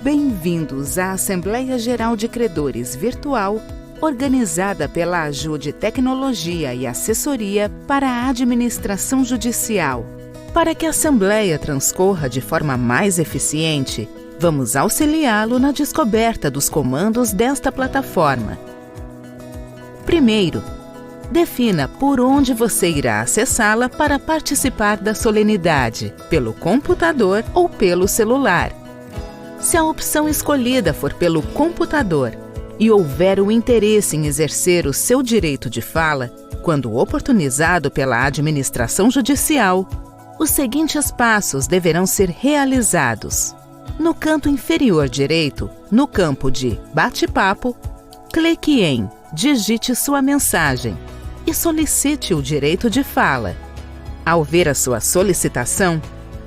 Bem-vindos à Assembleia Geral de Credores Virtual, organizada pela Ajude Tecnologia e Assessoria para a Administração Judicial. Para que a Assembleia transcorra de forma mais eficiente, vamos auxiliá-lo na descoberta dos comandos desta plataforma. Primeiro, defina por onde você irá acessá-la para participar da solenidade, pelo computador ou pelo celular. Se a opção escolhida for pelo computador e houver o interesse em exercer o seu direito de fala, quando oportunizado pela administração judicial, os seguintes passos deverão ser realizados. No canto inferior direito, no campo de Bate-papo, clique em Digite sua mensagem e solicite o direito de fala. Ao ver a sua solicitação,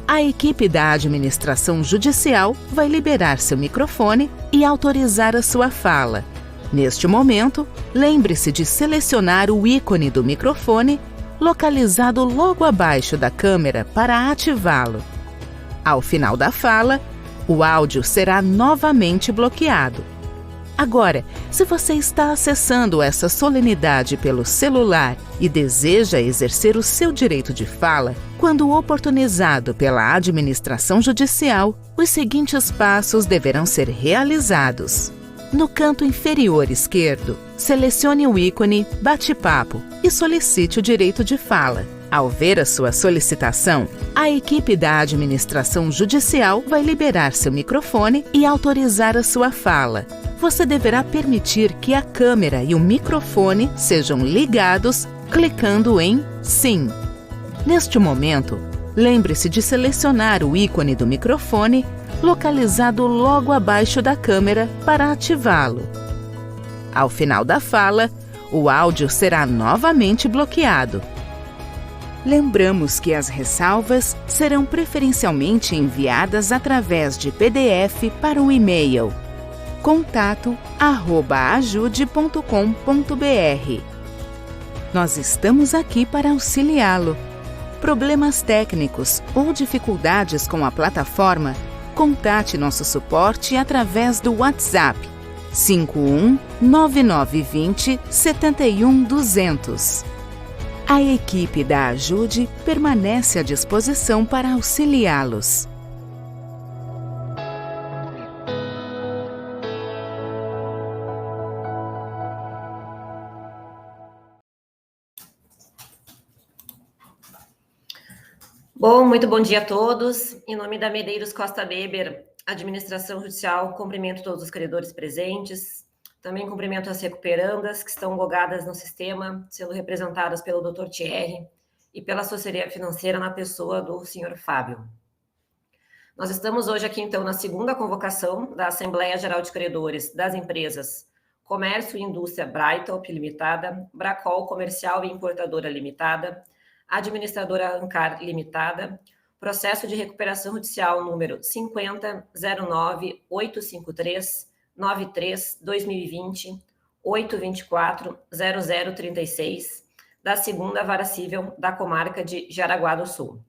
a equipe da administração judicial vai liberar seu microfone e autorizar a sua fala. Neste momento, lembre-se de selecionar o ícone do microfone localizado logo abaixo da câmera para ativá-lo. Ao final da fala, o áudio será novamente bloqueado. Agora, se você está acessando essa solenidade pelo celular e deseja exercer o seu direito de fala, quando oportunizado pela administração judicial, os seguintes passos deverão ser realizados. No canto inferior esquerdo, selecione o ícone Bate-papo e solicite o direito de fala. Ao ver a sua solicitação, a equipe da administração judicial vai liberar seu microfone e autorizar a sua fala. Você deverá permitir que a câmera e o microfone sejam ligados clicando em Sim. Neste momento, lembre-se de selecionar o ícone do microfone localizado logo abaixo da câmera para ativá-lo. Ao final da fala, o áudio será novamente bloqueado. Lembramos que as ressalvas serão preferencialmente enviadas através de PDF para o e-mail contato@ajude.com.br. Nós estamos aqui para auxiliá-lo. Problemas técnicos ou dificuldades com a plataforma, contate nosso suporte através do WhatsApp 51 9920 71200. A equipe da Ajude permanece à disposição para auxiliá-los. Bom, muito bom dia a todos. Em nome da Medeiros Costa Weber, Administração Judicial, cumprimento todos os credores presentes. Também cumprimento as recuperandas que estão logadas no sistema, sendo representadas pelo Dr. Thierry e pela assessoria financeira na pessoa do Sr. Fábio. Nós estamos hoje aqui, então, na segunda convocação da Assembleia Geral de Credores das empresas Comércio e Indústria Brightop Limitada, Bracol Comercial e Importadora Limitada, Administradora Ancar Limitada, processo de recuperação judicial número 50.09853.93/2020, 824.0036, da segunda Vara Cível da Comarca de Jaraguá do Sul.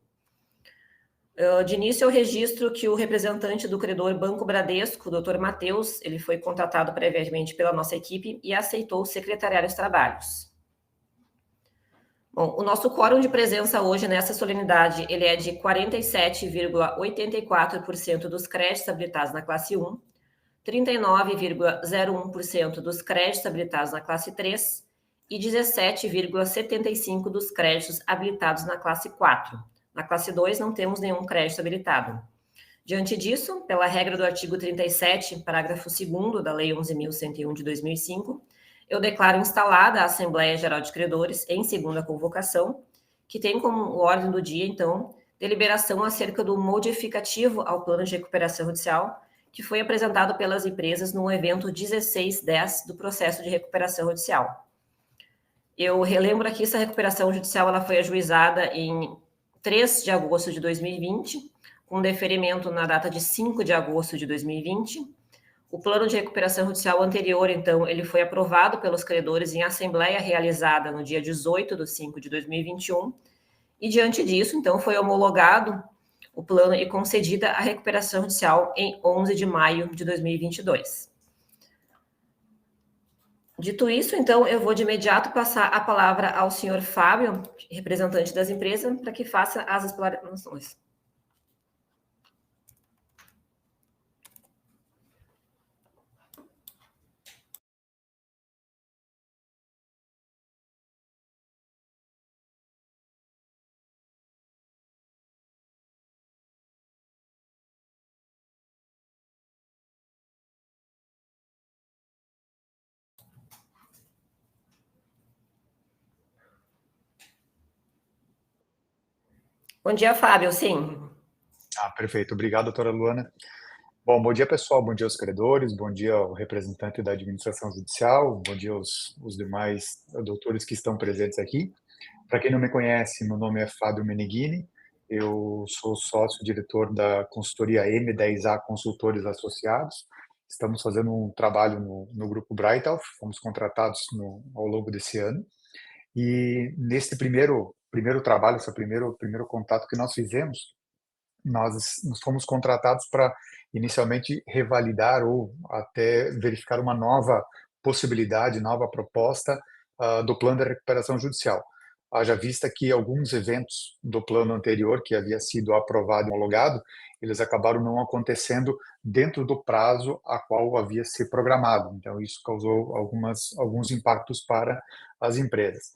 De início, eu registro que o representante do credor Banco Bradesco, o Dr. Matheus, ele foi contratado previamente pela nossa equipe e aceitou secretariar os trabalhos. Bom, o nosso quórum de presença hoje nessa solenidade, ele é de 47,84% dos créditos habilitados na classe 1, 39,01% dos créditos habilitados na classe 3 e 17,75% dos créditos habilitados na classe 4. Na classe 2 não temos nenhum crédito habilitado. Diante disso, pela regra do artigo 37, parágrafo 2º da Lei 11.101 de 2005, eu declaro instalada a Assembleia Geral de Credores em segunda convocação, que tem como ordem do dia, então, deliberação acerca do modificativo ao plano de recuperação judicial, que foi apresentado pelas empresas no evento 1610 do processo de recuperação judicial. Eu relembro aqui, essa recuperação judicial ela foi ajuizada em 3 de agosto de 2020, com deferimento na data de 5 de agosto de 2020, O plano de recuperação judicial anterior, então, ele foi aprovado pelos credores em assembleia realizada no dia 18 de 5 de 2021, e diante disso, então, foi homologado o plano e concedida a recuperação judicial em 11 de maio de 2022. Dito isso, então, eu vou de imediato passar a palavra ao senhor Fábio, representante das empresas, para que faça as explanações. Bom dia, Fábio. Sim. Perfeito. Obrigado, doutora Luana. Bom dia, pessoal. Bom dia aos credores, bom dia ao representante da administração judicial, bom dia aos demais doutores que estão presentes aqui. Para quem não me conhece, meu nome é Fábio Meneghini, eu sou sócio-diretor da consultoria M10A Consultores Associados. Estamos fazendo um trabalho no grupo Breithaupt, fomos contratados ao longo desse ano. E nesse primeiro trabalho, esse primeiro contato que nós fizemos, nós fomos contratados para inicialmente revalidar ou até verificar uma nova possibilidade, nova proposta do plano de recuperação judicial. Haja vista que alguns eventos do plano anterior, que havia sido aprovado e homologado, eles acabaram não acontecendo dentro do prazo a qual havia se programado. Então, isso causou alguns impactos para as empresas.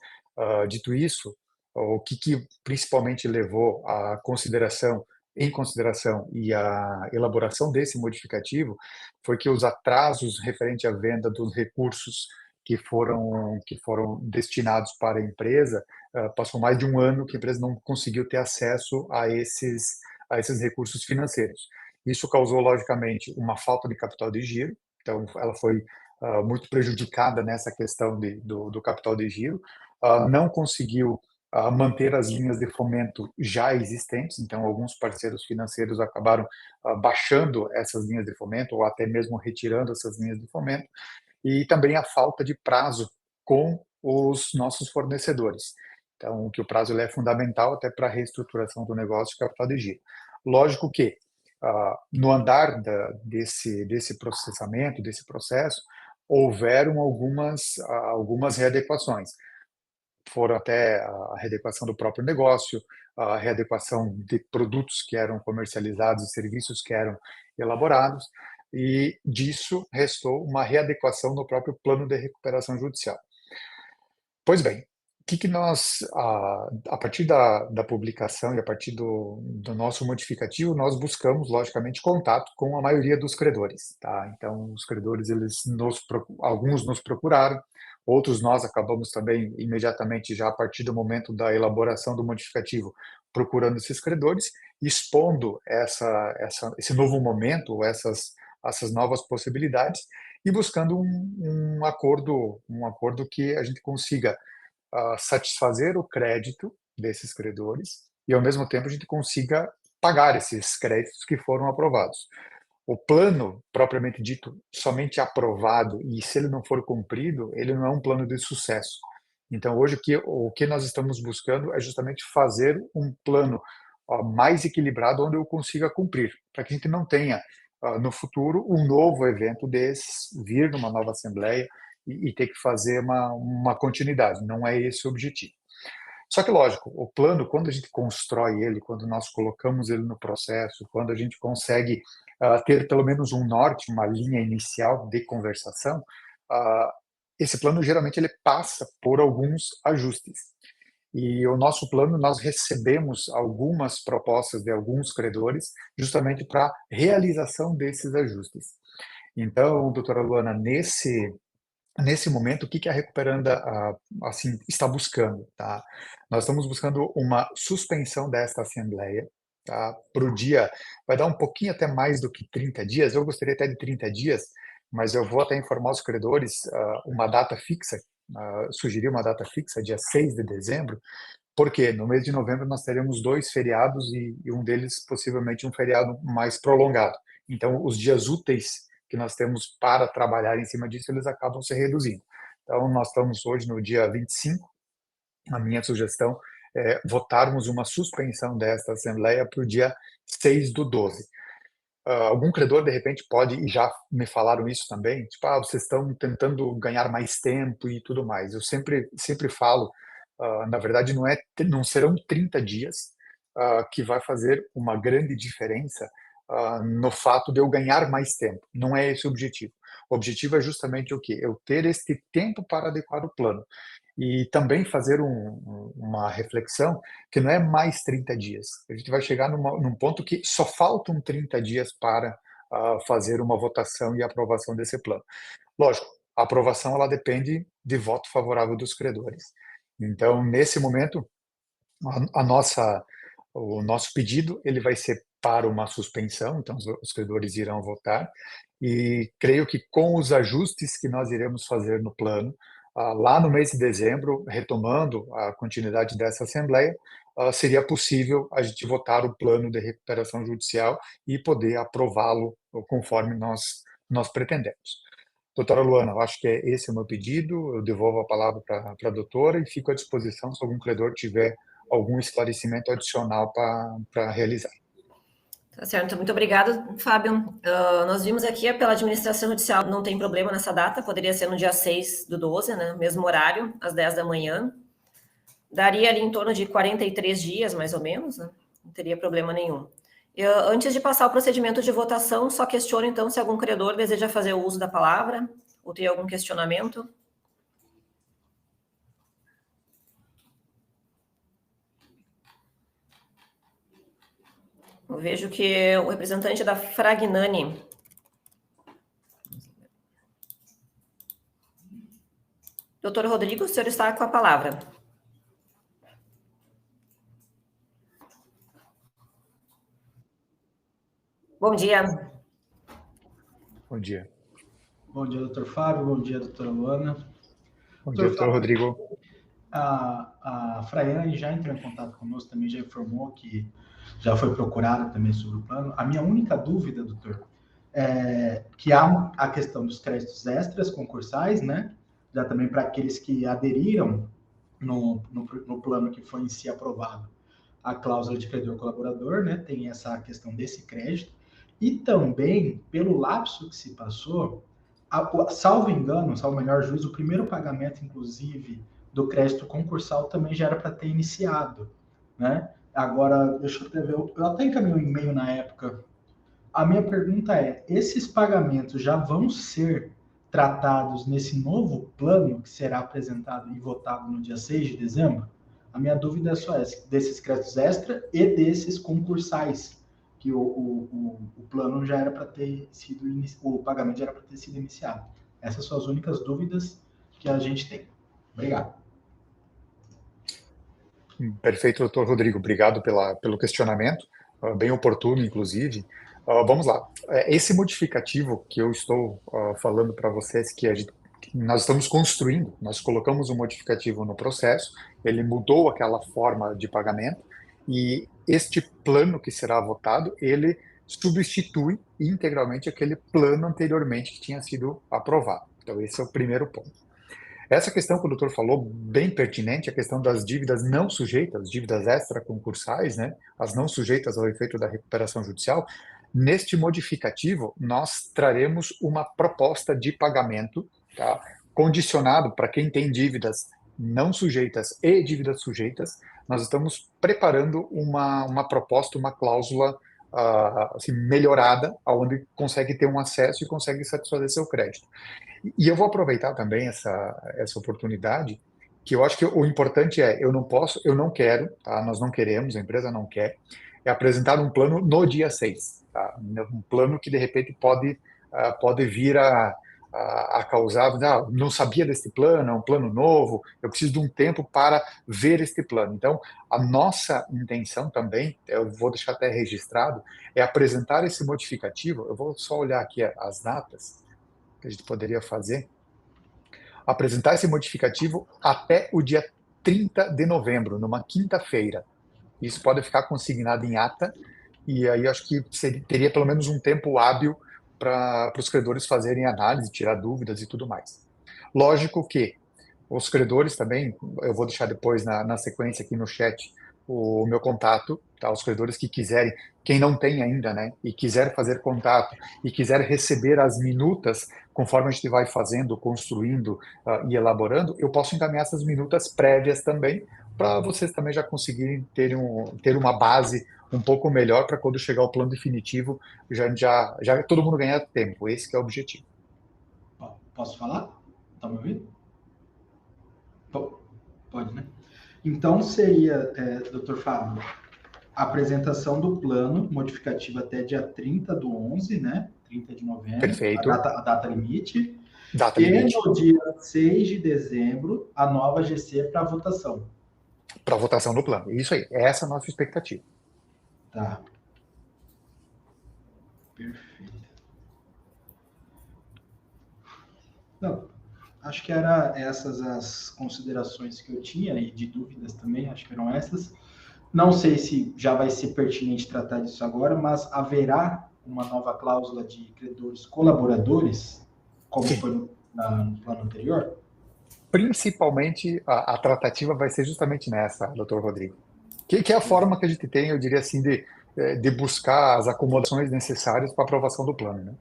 Dito isso, o que principalmente levou em consideração e a elaboração desse modificativo foi que os atrasos referente à venda dos recursos que foram destinados para a empresa, passou mais de um ano que a empresa não conseguiu ter acesso a esses recursos financeiros. Isso causou, logicamente, uma falta de capital de giro, então ela foi muito prejudicada nessa questão do capital de giro, não conseguiu manter as linhas de fomento já existentes, então alguns parceiros financeiros acabaram baixando essas linhas de fomento ou até mesmo retirando essas linhas de fomento, e também a falta de prazo com os nossos fornecedores. Então, que o prazo ele é fundamental até para a reestruturação do negócio de capital de giro. Lógico que, no andar desse processamento, desse processo, houveram algumas readequações. Foram até a readequação do próprio negócio, a readequação de produtos que eram comercializados e serviços que eram elaborados, e disso restou uma readequação no próprio plano de recuperação judicial. Pois bem, o que nós, a partir da publicação e a partir do nosso modificativo, nós buscamos, logicamente, contato com a maioria dos credores, tá? Então, os credores, alguns nos procuraram, outros nós acabamos também, imediatamente, já a partir do momento da elaboração do modificativo, procurando esses credores, expondo esse novo momento, essas novas possibilidades, e buscando um acordo que a gente consiga satisfazer o crédito desses credores e, ao mesmo tempo, a gente consiga pagar esses créditos que foram aprovados. O plano, propriamente dito, somente aprovado, e se ele não for cumprido, ele não é um plano de sucesso. Então, hoje, o que nós estamos buscando é justamente fazer um plano mais equilibrado, onde eu consiga cumprir, para que a gente não tenha, no futuro, um novo evento desses, vir numa nova Assembleia e ter que fazer uma continuidade. Não é esse o objetivo. Só que, lógico, o plano, quando a gente constrói ele, quando nós colocamos ele no processo, quando a gente consegue ter pelo menos um norte, uma linha inicial de conversação, esse plano geralmente ele passa por alguns ajustes. E o nosso plano, nós recebemos algumas propostas de alguns credores justamente para realização desses ajustes. Então, doutora Luana, nesse momento, o que a Recuperanda assim, está buscando? Tá? Nós estamos buscando uma suspensão desta Assembleia, tá? Para o dia, vai dar um pouquinho até mais do que 30 dias, eu gostaria até de 30 dias, mas eu vou até informar os credores uma data fixa, sugerir uma data fixa, dia 6 de dezembro, porque no mês de novembro nós teremos 2 feriados e um deles possivelmente um feriado mais prolongado. Então, os dias úteis que nós temos para trabalhar em cima disso, eles acabam se reduzindo. Então, nós estamos hoje no dia 25, a minha sugestão votarmos uma suspensão desta Assembleia para o dia 6/12. Algum credor, de repente, pode, e já me falaram isso também, tipo, vocês estão tentando ganhar mais tempo e tudo mais. Eu sempre falo, na verdade, não serão 30 dias que vai fazer uma grande diferença no fato de eu ganhar mais tempo. Não é esse o objetivo. O objetivo é justamente o quê? Eu ter este tempo para adequar o plano. E também fazer uma reflexão que não é mais 30 dias. A gente vai chegar num ponto que só faltam 30 dias para fazer uma votação e aprovação desse plano. Lógico, a aprovação ela depende de voto favorável dos credores. Então, nesse momento, o nosso pedido ele vai ser para uma suspensão, então os credores irão votar, e creio que com os ajustes que nós iremos fazer no plano, lá no mês de dezembro, retomando a continuidade dessa Assembleia, seria possível a gente votar o plano de recuperação judicial e poder aprová-lo conforme nós pretendemos. Doutora Luana, eu acho que esse é o meu pedido, eu devolvo a palavra para a doutora e fico à disposição se algum credor tiver algum esclarecimento adicional para realizar. Tá certo, muito obrigada, Fábio. Nós vimos aqui pela administração judicial, não tem problema nessa data, poderia ser no dia 6/12, né, mesmo horário, às 10 da manhã. Daria ali em torno de 43 dias, mais ou menos, né? Não teria problema nenhum. Antes de passar o procedimento de votação, só questiono, então, se algum credor deseja fazer o uso da palavra ou tem algum questionamento. Eu vejo que o representante da Fragnani. Doutor Rodrigo, o senhor está com a palavra. Bom dia. Bom dia. Bom dia, doutor Fábio. Bom dia, doutora Luana. Bom dia, doutor Rodrigo. A Fraiane já entrou em contato conosco, também já informou que já foi procurada também sobre o plano. A minha única dúvida, doutor, é que há a questão dos créditos extras concursais, né? Já também para aqueles que aderiram no plano que foi em si aprovado, a cláusula de credor colaborador, né? Tem essa questão desse crédito. E também, pelo lapso que se passou, salvo engano, salvo melhor juízo, o primeiro pagamento, inclusive, do crédito concursal também já era para ter iniciado, né? Agora, deixa eu até ver, eu até encaminhei um e-mail na época. A minha pergunta é, esses pagamentos já vão ser tratados nesse novo plano que será apresentado e votado no dia 6 de dezembro? A minha dúvida é só essa, desses créditos extra e desses concursais, que o plano já era para ter sido, o pagamento já era para ter sido iniciado. Essas são as únicas dúvidas que a gente tem. Obrigado. Perfeito, doutor Rodrigo. Obrigado pelo questionamento, bem oportuno, inclusive. Vamos lá. Esse modificativo que eu estou falando para vocês, que nós estamos construindo, nós colocamos um modificativo no processo, ele mudou aquela forma de pagamento, e este plano que será votado, ele substitui integralmente aquele plano anteriormente que tinha sido aprovado. Então, esse é o primeiro ponto. Essa questão que o doutor falou, bem pertinente, a questão das dívidas não sujeitas, dívidas extraconcursais, né, as não sujeitas ao efeito da recuperação judicial. Neste modificativo, nós traremos uma proposta de pagamento, tá, condicionado para quem tem dívidas não sujeitas e dívidas sujeitas. Nós estamos preparando uma proposta, uma cláusula assim, melhorada, onde consegue ter um acesso e consegue satisfazer seu crédito. E eu vou aproveitar também essa oportunidade, que eu acho que o importante é, eu não quero, tá? Nós não queremos, a empresa não quer, é apresentar um plano no dia 6, tá? Um plano que de repente pode vir a causar, não sabia desse plano, é um plano novo, eu preciso de um tempo para ver este plano. Então, a nossa intenção também, eu vou deixar até registrado, é apresentar esse modificativo, eu vou só olhar aqui as datas, que a gente poderia fazer, apresentar esse modificativo até o dia 30 de novembro, numa quinta-feira. Isso pode ficar consignado em ata, e aí acho que teria pelo menos um tempo hábil para os credores fazerem análise, tirar dúvidas e tudo mais. Lógico que Os credores também, eu vou deixar depois na sequência aqui no chat o meu contato, tá? Os credores que quiserem, quem não tem ainda, né, e quiser fazer contato e quiser receber as minutas, conforme a gente vai fazendo, construindo e elaborando, eu posso encaminhar essas minutas prévias também, para vocês também já conseguirem ter uma base um pouco melhor para quando chegar o plano definitivo, já todo mundo ganhar tempo. Esse que é o objetivo. Posso falar? Tá me ouvindo? Pode, né? Então, seria, Dr. Fábio, a apresentação do plano modificativo até dia 30/11, né? 30 de novembro, Perfeito. a data limite. Data E limite. no dia 6 de dezembro, a nova GC para votação. Para votação do plano. Isso aí. Essa é a nossa expectativa. Tá. Perfeito. Não, acho que eram essas as considerações que eu tinha e de dúvidas também, acho que eram essas. Não sei se já vai ser pertinente tratar disso agora, mas haverá uma nova cláusula de credores colaboradores, como Sim. foi no plano anterior? Principalmente, a tratativa vai ser justamente nessa, doutor Rodrigo. Que é a forma que a gente tem, eu diria assim, de buscar as acomodações necessárias para a aprovação do plano, né?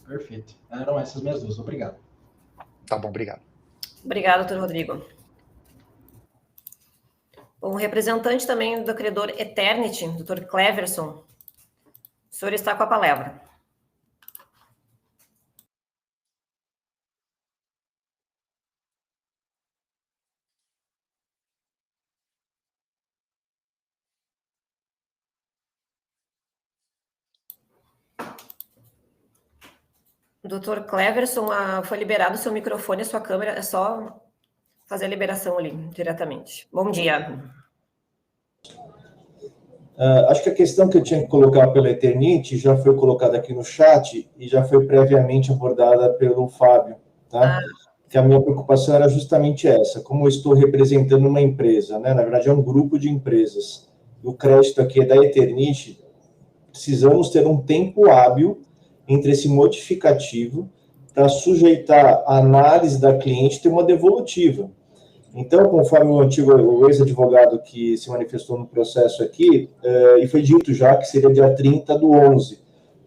Perfeito. Eram essas minhas duas. Obrigado. Tá bom, obrigado. Obrigado, doutor Rodrigo. O representante também do credor Eternity, doutor Cleverson, o senhor está com a palavra. Doutor Cleverson, foi liberado o seu microfone e a sua câmera, é só fazer a liberação ali, diretamente. Bom dia. Acho que a questão que eu tinha que colocar pela Eternity já foi colocada aqui no chat e já foi previamente abordada pelo Fábio, tá? Que a minha preocupação era justamente essa, como eu estou representando uma empresa, né? Na verdade é um grupo de empresas, o crédito aqui é da Eternity, precisamos ter um tempo hábil entre esse modificativo para sujeitar a análise da cliente e ter uma devolutiva. Então, conforme o ex-advogado que se manifestou no processo aqui, e foi dito já que seria dia 30/11.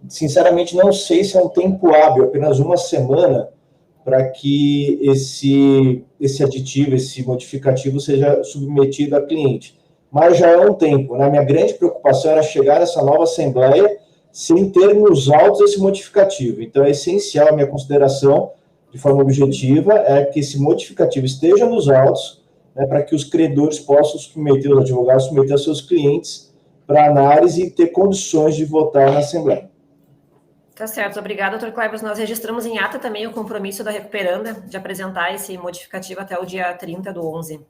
Sinceramente, não sei se é um tempo hábil, apenas uma semana, para que esse aditivo, esse modificativo seja submetido à cliente. Mas já é um tempo, né? Minha grande preocupação era chegar nessa nova assembleia sem ter nos autos esse modificativo. Então, é essencial a minha consideração, de forma objetiva, é que esse modificativo esteja nos autos, né, para que os credores possam submeter, os advogados submeter aos seus clientes para análise e ter condições de votar na Assembleia. Tá certo, obrigada, doutor Cleverson. Nós registramos em ata também o compromisso da recuperanda de apresentar esse modificativo até o dia 30/11.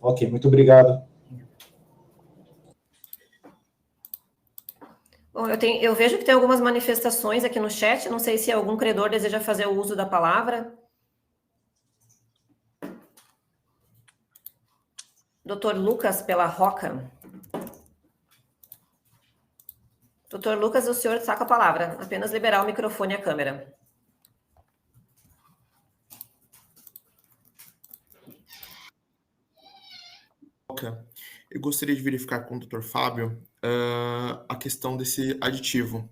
Ok, muito obrigado. Bom, eu vejo que tem algumas manifestações aqui no chat, não sei se algum credor deseja fazer o uso da palavra. Doutor Lucas pela Roca. Doutor Lucas, o senhor está com a palavra. Apenas liberar o microfone e a câmera. Eu gostaria de verificar com o Dr. Fábio a questão desse aditivo.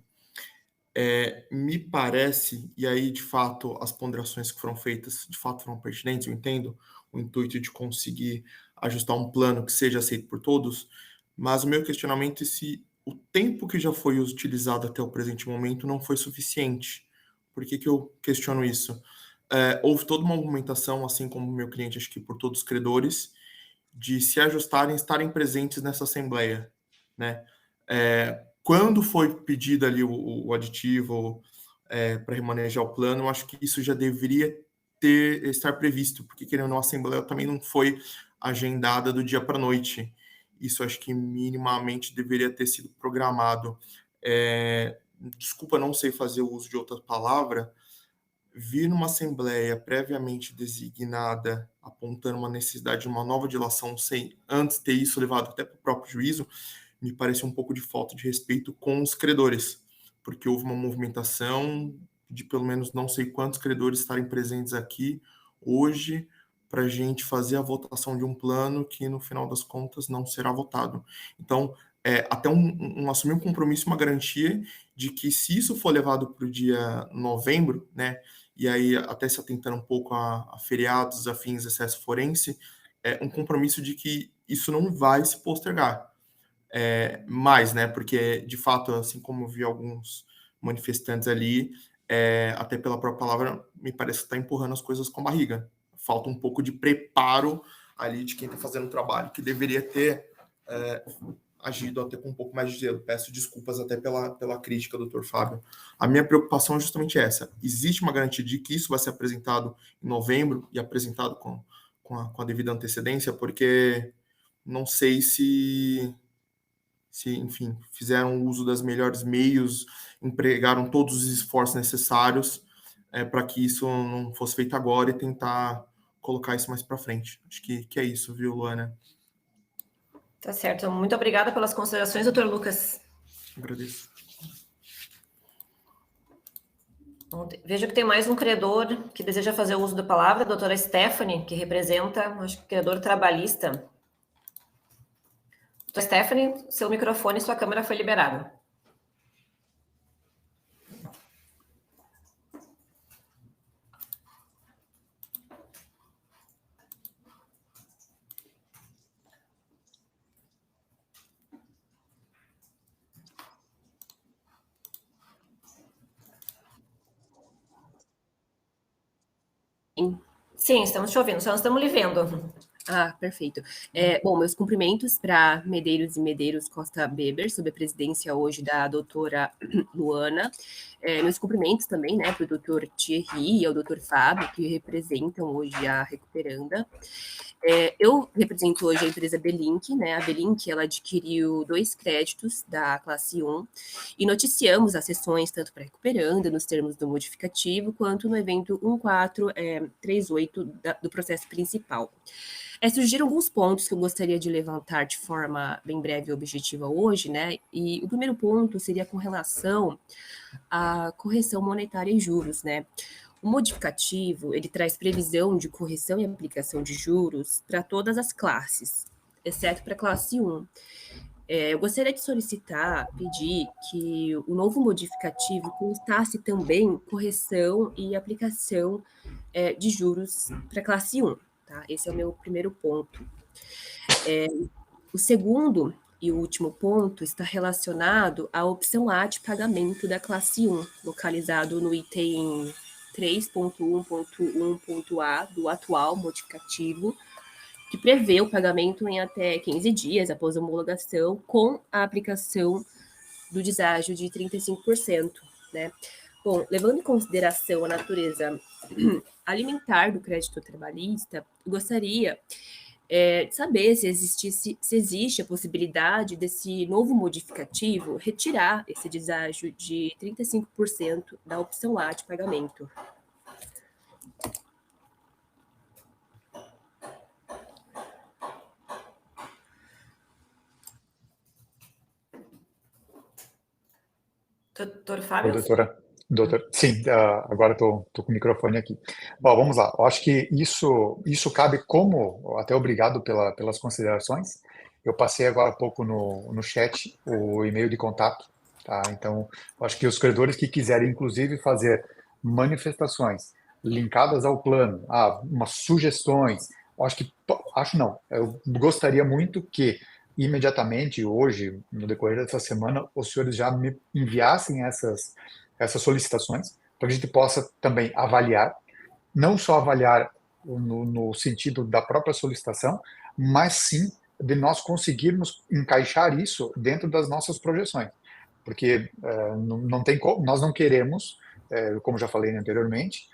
Me parece, e aí, de fato, as ponderações que foram feitas, de fato, foram pertinentes, eu entendo o intuito de conseguir ajustar um plano que seja aceito por todos, mas o meu questionamento é se o tempo que já foi utilizado até o presente momento não foi suficiente. Por que eu questiono isso? Houve toda uma argumentação, assim como o meu cliente, acho que por todos os credores, de se ajustarem, estarem presentes nessa assembleia, né? Quando foi pedido ali o aditivo para remanejar o plano, eu acho que isso já deveria estar previsto, porque querendo ou não, a assembleia também não foi agendada do dia para a noite. Isso acho que minimamente deveria ter sido programado. Desculpa, não sei fazer o uso de outra palavra, vir numa assembleia previamente designada, apontando uma necessidade de uma nova dilação sem antes ter isso levado até para o próprio juízo, me parece um pouco de falta de respeito com os credores, porque houve uma movimentação de pelo menos não sei quantos credores estarem presentes aqui, hoje para a gente fazer a votação de um plano que, no final das contas, não será votado. Então, até assumir um compromisso, uma garantia de que, se isso for levado para o dia novembro, né, e aí até se atentando um pouco a feriados, afins, excesso forense, um compromisso de que isso não vai se postergar. Mais, né, porque, de fato, assim como eu vi alguns manifestantes ali, até pela própria palavra, me parece que está empurrando as coisas com a barriga. Falta um pouco de preparo ali de quem está fazendo o trabalho, que deveria ter agido até com um pouco mais de zelo. Peço desculpas até pela crítica, doutor Fábio. A minha preocupação é justamente essa. Existe uma garantia de que isso vai ser apresentado em novembro e apresentado com a devida antecedência, porque não sei se, enfim, fizeram uso das melhores meios, empregaram todos os esforços necessários para que isso não fosse feito agora e tentar colocar isso mais para frente. Acho que é isso, viu, Luana? Tá certo. Muito obrigada pelas considerações, doutor Lucas. Agradeço. Vejo que tem mais um credor que deseja fazer uso da palavra, a doutora Stephanie, que representa, acho que, o credor trabalhista. Doutora Stephanie, seu microfone e sua câmera foi liberada. Sim, estamos te ouvindo, só não estamos lhe vendo. Ah, perfeito. Bom, meus cumprimentos para Medeiros e Medeiros Costa Beber, sob a presidência hoje da doutora Luana. Meus cumprimentos também, né, para o doutor Thierry e ao doutor Fábio, que representam hoje a Recuperanda. Eu represento hoje a empresa Belink, né? A Belink, ela adquiriu 2 créditos da classe 1 e noticiamos as sessões tanto para Recuperanda, nos termos do modificativo, quanto no evento 1438 do processo principal. Surgiram alguns pontos que eu gostaria de levantar de forma bem breve e objetiva hoje, né? E o primeiro ponto seria com relação à correção monetária e juros, né? O modificativo, ele traz previsão de correção e aplicação de juros para todas as classes, exceto para a classe 1. Eu gostaria de pedir que o novo modificativo constasse também correção e aplicação de juros para a classe 1. Tá? Esse é o meu primeiro ponto. O segundo e o último ponto está relacionado à opção A de pagamento da classe 1, localizado no item 3.1.1.a do atual modificativo, que prevê o pagamento em até 15 dias após a homologação, com a aplicação do deságio de 35%, né? Bom, levando em consideração a natureza alimentar do crédito trabalhista, eu gostaria de saber se existe a possibilidade desse novo modificativo retirar esse deságio de 35% da opção A de pagamento. Doutor Fábio? Doutora, sim, agora estou com o microfone aqui. Bom, vamos lá. Eu acho que isso cabe como, até obrigado pelas considerações. Eu passei agora há pouco no chat o e-mail de contato, tá? Então, eu acho que os credores que quiserem, inclusive, fazer manifestações linkadas ao plano, umas sugestões, eu gostaria muito que imediatamente, hoje, no decorrer dessa semana, os senhores já me enviassem essas solicitações, para que a gente possa também avaliar, não só avaliar no sentido da própria solicitação, mas sim de nós conseguirmos encaixar isso dentro das nossas projeções. Porque nós não queremos, como já falei anteriormente,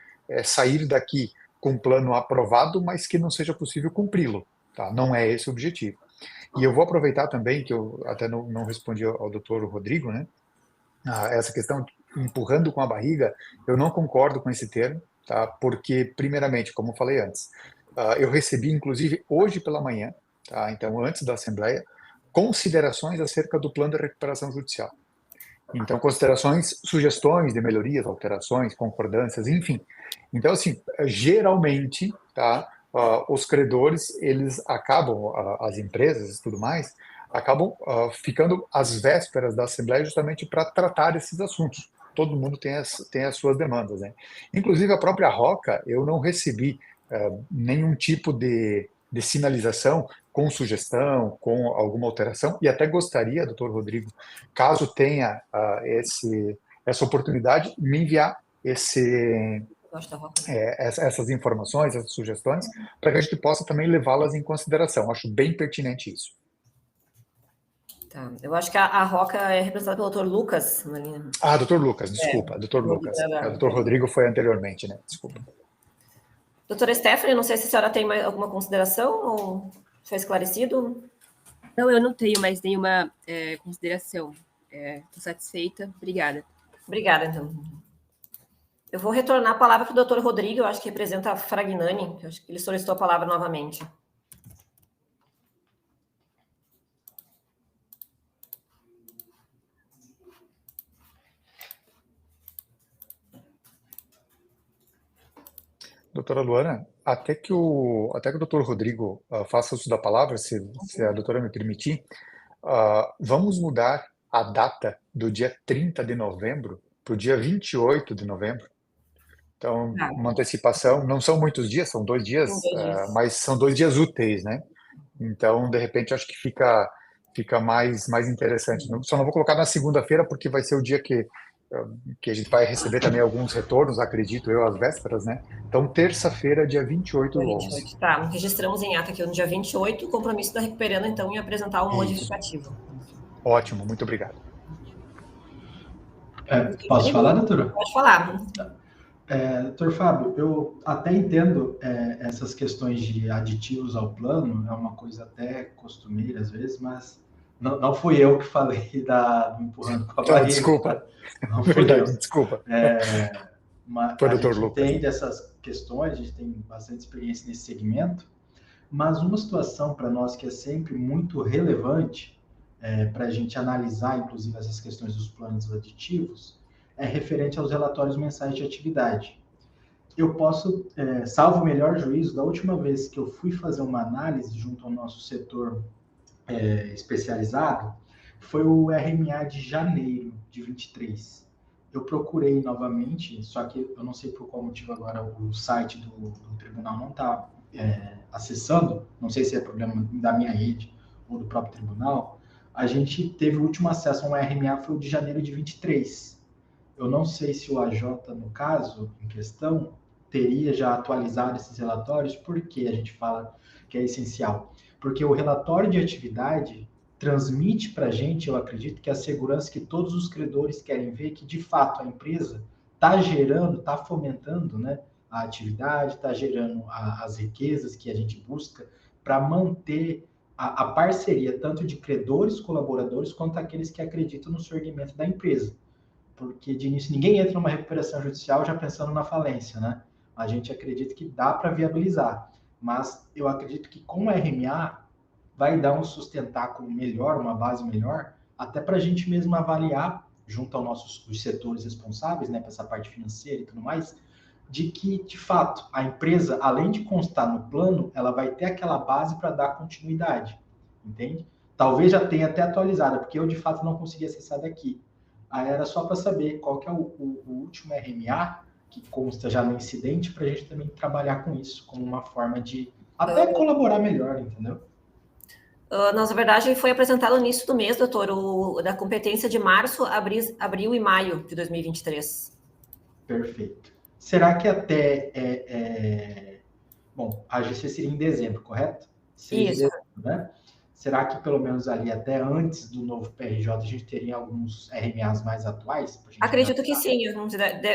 sair daqui com um plano aprovado, mas que não seja possível cumpri-lo. Tá? Não é esse o objetivo. E eu vou aproveitar também, que eu até não respondi ao doutor Rodrigo, né? Essa questão de empurrando com a barriga, eu não concordo com esse termo, tá? Porque, primeiramente, como eu falei antes, eu recebi, inclusive, hoje pela manhã, tá? Então, antes da Assembleia, considerações acerca do plano de recuperação judicial. Então, considerações, sugestões de melhorias, alterações, concordâncias, enfim. Então, assim, geralmente, tá, os credores, eles acabam, as empresas e tudo mais, acabam ficando às vésperas da Assembleia justamente para tratar esses assuntos. Todo mundo tem as suas demandas, né? Inclusive, a própria ROCA, eu não recebi nenhum tipo de sinalização com sugestão, com alguma alteração, e até gostaria, doutor Rodrigo, caso tenha essa oportunidade, me enviar essas informações, essas sugestões, para que a gente possa também levá-las em consideração. Acho bem pertinente isso. Tá. Eu acho que a ROCA é representada pelo doutor Lucas. Doutor Lucas, desculpa, doutor Lucas. O doutor Rodrigo foi anteriormente, né? Desculpa. Doutora Stephanie, não sei se a senhora tem mais alguma consideração ou foi esclarecido? Não, eu não tenho mais nenhuma consideração. Estou satisfeita. Obrigada. Obrigada, então. Eu vou retornar a palavra para o doutor Rodrigo, eu acho que representa a Fragnani, eu acho que ele solicitou a palavra novamente. Doutora Luana, até que o doutor Rodrigo faça uso da palavra, se a doutora me permitir, vamos mudar a data do dia 30 de novembro para o dia 28 de novembro. Então, uma antecipação, não são muitos dias, são 2 dias, mas são 2 dias úteis, né? Então, de repente, acho que fica mais interessante. Só não vou colocar na segunda-feira, porque vai ser o dia que a gente vai receber também alguns retornos, acredito eu, às vésperas, né? Então, terça-feira, dia 28 do 11. Tá, registramos em ata aqui no dia 28, o compromisso da Recuperando, então, em apresentar um modificativo. Ótimo, muito obrigado. Posso falar, doutora? Pode falar. Doutor Fábio, eu até entendo essas questões de aditivos ao plano, é uma coisa até costumeira às vezes, mas não fui eu que falei do empurrando com a barriga. Desculpa. Não fui eu. Desculpa. Mas a gente entende essas questões, a gente tem bastante experiência nesse segmento, mas uma situação para nós que é sempre muito relevante para a gente analisar, inclusive, essas questões dos planos aditivos, é referente aos relatórios mensais de atividade. Eu posso, salvo o melhor juízo, da última vez que eu fui fazer uma análise junto ao nosso setor especializado, foi o RMA de janeiro de 23. Eu procurei novamente, só que eu não sei por qual motivo agora o site do tribunal não está acessando, não sei se é problema da minha rede ou do próprio tribunal. A gente teve o último acesso a um RMA, foi o de janeiro de 23. Eu não sei se o AJ, no caso, em questão, teria já atualizado esses relatórios, porque a gente fala que é essencial. Porque o relatório de atividade transmite para a gente, eu acredito, que a segurança que todos os credores querem ver, que de fato a empresa está gerando, está fomentando, né, a atividade, está gerando as riquezas que a gente busca para manter a parceria, tanto de credores, colaboradores, quanto aqueles que acreditam no surgimento da empresa. Porque de início ninguém entra numa recuperação judicial já pensando na falência, né? A gente acredita que dá para viabilizar, mas eu acredito que com o RMA vai dar um sustentáculo melhor, uma base melhor, até para a gente mesmo avaliar, junto aos nossos setores responsáveis, né, para essa parte financeira e tudo mais, de que, de fato, a empresa, além de constar no plano, ela vai ter aquela base para dar continuidade, entende? Talvez já tenha até atualizada, porque eu, de fato, não consegui acessar daqui. Aí era só para saber qual que é o último RMA, que consta já no incidente, para a gente também trabalhar com isso, como uma forma de até colaborar melhor, entendeu? Na verdade, foi apresentado no início do mês, doutor, da competência de março, abril e maio de 2023. Perfeito. Será que até... Bom, a GC seria em dezembro, correto? Isso. De dezembro, né? Será que pelo menos ali até antes do novo PRJ a gente teria alguns RMAs mais atuais? Acredito que sim.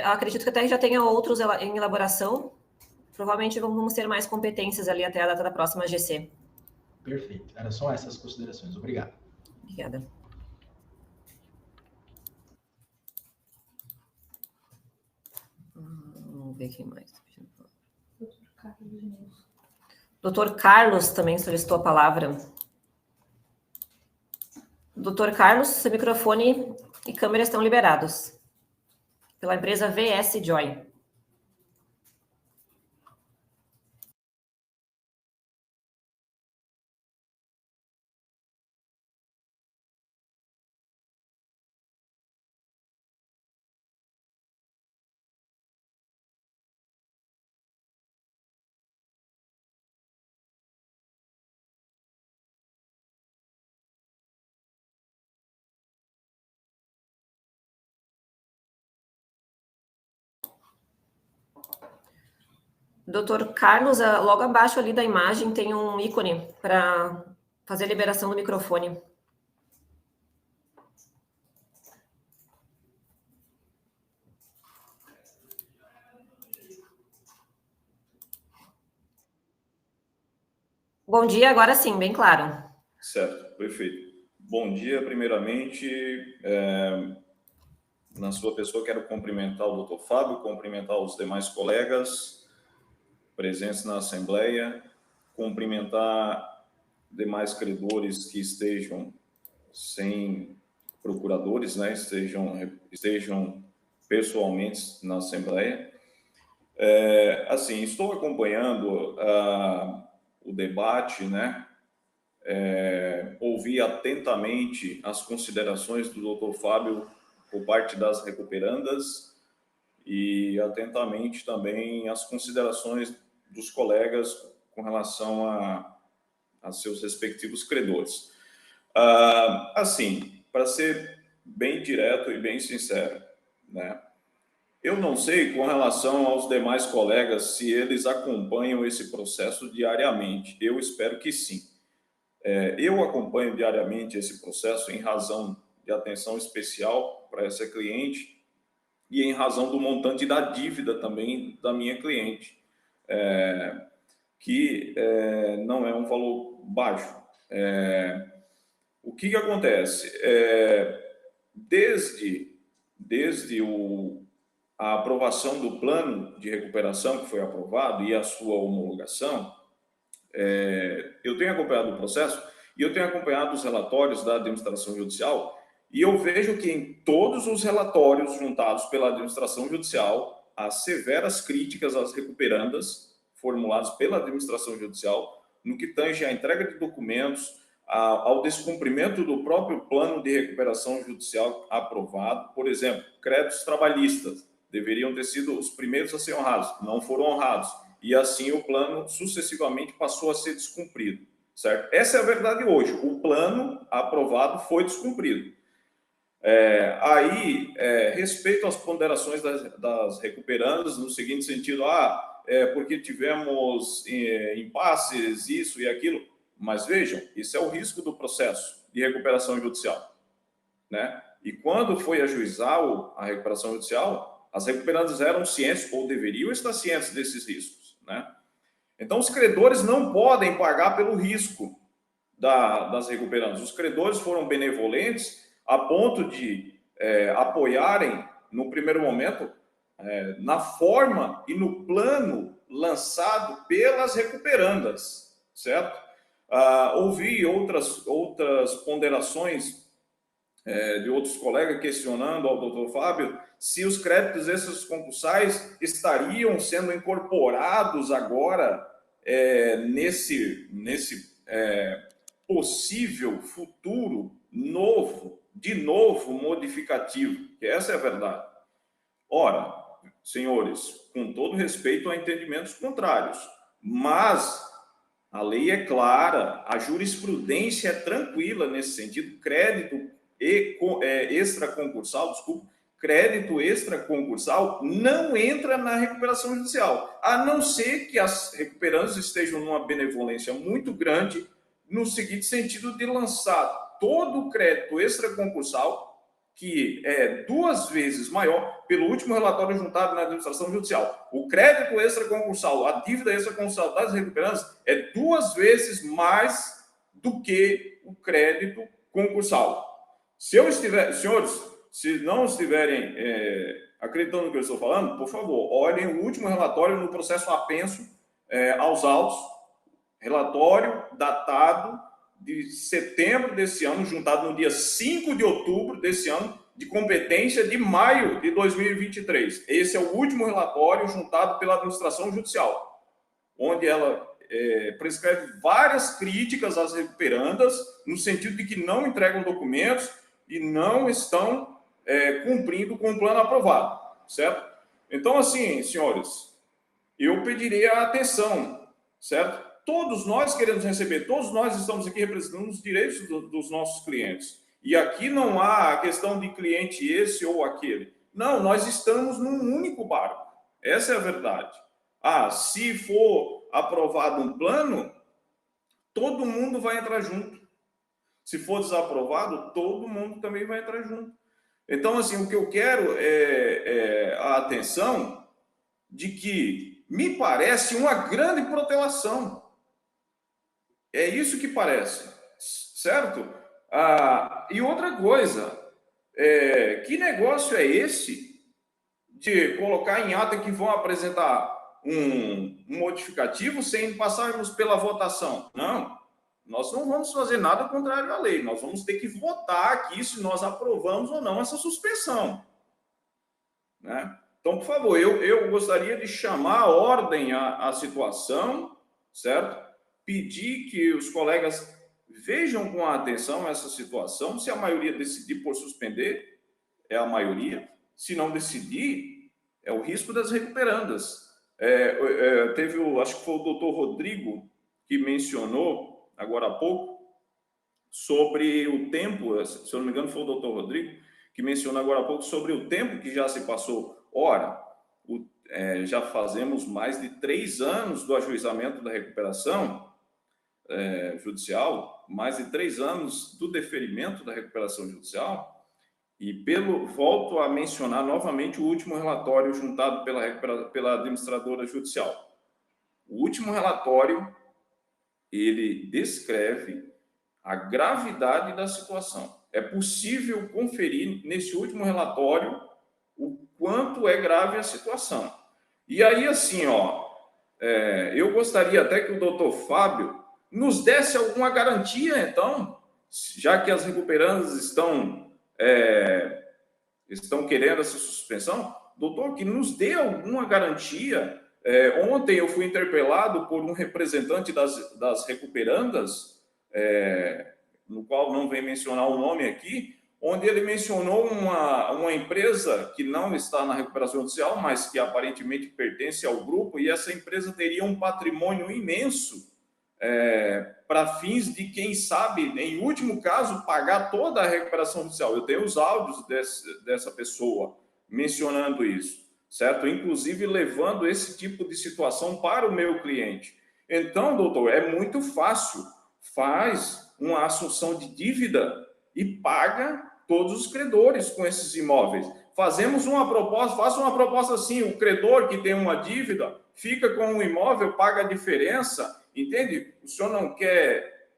Acredito que até já tenha outros em elaboração. Provavelmente vamos ter mais competências ali até a data da próxima GC. Perfeito. Eram só essas considerações. Obrigado. Obrigada. Vamos ver quem mais. Doutor Carlos também solicitou a palavra. Doutor Carlos, seu microfone e câmeras estão liberados. Pela empresa VS Joy. Doutor Carlos, logo abaixo ali da imagem tem um ícone para fazer a liberação do microfone. Bom dia, agora sim, bem claro. Certo, perfeito. Bom dia, primeiramente, na sua pessoa, quero cumprimentar o doutor Fábio, cumprimentar os demais colegas presentes na Assembleia, cumprimentar demais credores que estejam sem procuradores, né, estejam pessoalmente na Assembleia. Assim, estou acompanhando o debate, né, ouvi atentamente as considerações do doutor Fábio por parte das recuperandas e atentamente também as considerações dos colegas com relação a seus respectivos credores. Assim, para ser bem direto e bem sincero, né? Eu não sei com relação aos demais colegas se eles acompanham esse processo diariamente. Eu espero que sim. Eu acompanho diariamente esse processo em razão de atenção especial para essa cliente e em razão do montante da dívida também da minha cliente, que não é um valor baixo. O que acontece? Desde a aprovação do plano de recuperação que foi aprovado e a sua homologação, eu tenho acompanhado o processo e eu tenho acompanhado os relatórios da administração judicial e eu vejo que em todos os relatórios juntados pela administração judicial, as severas críticas às recuperandas formuladas pela administração judicial no que tange à entrega de documentos, ao descumprimento do próprio plano de recuperação judicial aprovado. Por exemplo, créditos trabalhistas deveriam ter sido os primeiros a ser honrados, não foram honrados. E assim o plano sucessivamente passou a ser descumprido, certo? Essa é a verdade hoje. O plano aprovado foi descumprido. Respeito às ponderações das recuperandas, no seguinte sentido, porque tivemos impasses, isso e aquilo, mas vejam, isso é o risco do processo de recuperação judicial, né? E quando foi ajuizar a recuperação judicial, as recuperandas eram cientes, ou deveriam estar cientes desses riscos, né? Então, os credores não podem pagar pelo risco das recuperandas. Os credores foram benevolentes a ponto de apoiarem, no primeiro momento, na forma e no plano lançado pelas recuperandas, certo? Ouvi outras ponderações de outros colegas questionando ao doutor Fábio se os créditos extras concursais estariam sendo incorporados agora nesse possível futuro de novo modificativo, que essa é a verdade. Ora, senhores, com todo respeito a entendimentos contrários, mas a lei é clara, a jurisprudência é tranquila nesse sentido, crédito extraconcursal, crédito extraconcursal não entra na recuperação judicial, a não ser que as recuperandas estejam numa benevolência muito grande, no seguinte sentido de lançar todo o crédito extraconcursal, que é 2 vezes maior, pelo último relatório juntado na administração judicial. O crédito extraconcursal, a dívida extraconcursal das recuperandas é 2 vezes mais do que o crédito concursal. Senhores, se não estiverem acreditando no que eu estou falando, por favor, olhem o último relatório no processo apenso aos autos, relatório datado de setembro desse ano, juntado no dia 5 de outubro desse ano, de competência de maio de 2023. Esse é o último relatório juntado pela administração judicial, onde ela prescreve várias críticas às recuperandas, no sentido de que não entregam documentos e não estão cumprindo com o plano aprovado, certo? Então, assim, senhores, eu pediria atenção, certo? Todos nós queremos receber, todos nós estamos aqui representando os direitos dos nossos clientes. E aqui não há a questão de cliente esse ou aquele. Não, nós estamos num único barco. Essa é a verdade. Se for aprovado um plano, todo mundo vai entrar junto. Se for desaprovado, todo mundo também vai entrar junto. Então, assim, o que eu quero é a atenção de que me parece uma grande protelação. É isso que parece, certo? E outra coisa, que negócio é esse de colocar em ata que vão apresentar um modificativo sem passarmos pela votação? Não, nós não vamos fazer nada contrário à lei, nós vamos ter que votar aqui se nós aprovamos ou não essa suspensão, né? Então, por favor, eu gostaria de chamar a ordem à situação, certo? Pedir que os colegas vejam com atenção essa situação. Se a maioria decidir por suspender, é a maioria. Se não decidir, é o risco das recuperandas. Acho que foi o doutor Rodrigo que mencionou, agora há pouco, sobre o tempo, se eu não me engano foi o doutor Rodrigo, que mencionou agora há pouco sobre o tempo que já se passou. Ora, já fazemos mais de 3 anos do ajuizamento da recuperação judicial, mais de 3 anos do deferimento da recuperação judicial, e volto a mencionar novamente o último relatório juntado pela administradora judicial. O último relatório, ele descreve a gravidade da situação. É possível conferir nesse último relatório o quanto é grave a situação. E aí, assim, eu gostaria até que o doutor Fábio nos desse alguma garantia, então, já que as recuperandas estão querendo essa suspensão, doutor, que nos dê alguma garantia. Ontem eu fui interpelado por um representante das recuperandas, no qual não vem mencionar o nome aqui, onde ele mencionou uma empresa que não está na recuperação judicial, mas que aparentemente pertence ao grupo, e essa empresa teria um patrimônio imenso para fins de, quem sabe, em último caso, pagar toda a recuperação judicial. Eu tenho os áudios dessa pessoa mencionando isso, certo? Inclusive levando esse tipo de situação para o meu cliente. Então, doutor, é muito fácil. Faz uma assunção de dívida e paga todos os credores com esses imóveis. Fazemos uma proposta, faça uma proposta assim, o credor que tem uma dívida fica com o imóvel, paga a diferença, entende? O senhor não quer